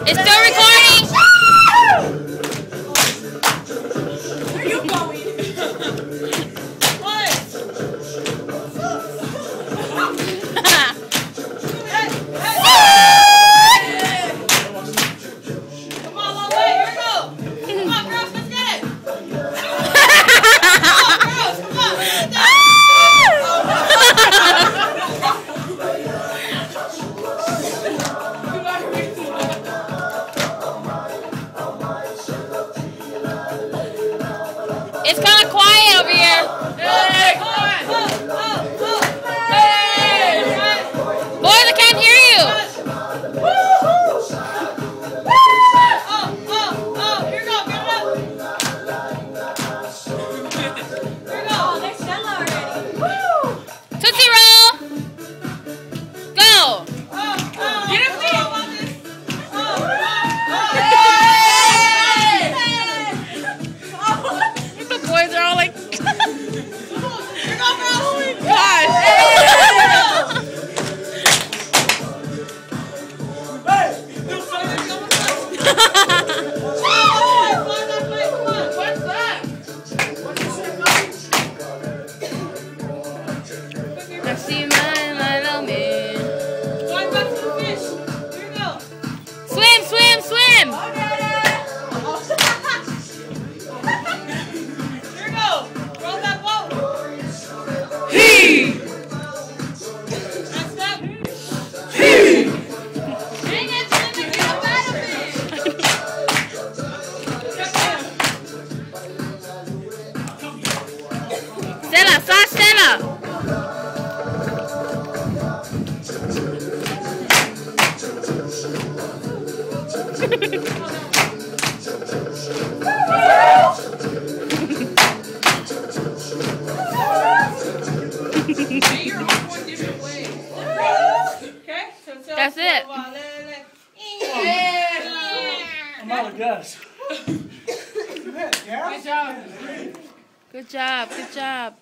It's still recording. Where are you going? What? Hey, hey. Come on, long way. Here we go. Come on, girls, let's get it. Come on, girls, come on. It's kind of quiet over here. Hey, come on. Hey. Boys, I can't hear you. Here we go. Get it up. Here we go. Next Stella already. Woo. Tootsie roll. Go. Get it, please. The boys are all like, Here we go, girls. oh my gosh. I see my little man. Going back to the fish. Here we go. Swim, swim, swim. Here we go. Roll that boat. Next up. Dang it, Jimmy, get up out of it. Stella, saw Stella. You're on one different way. Okay? That's it. I'm out of gas. Good job. Good job, good job.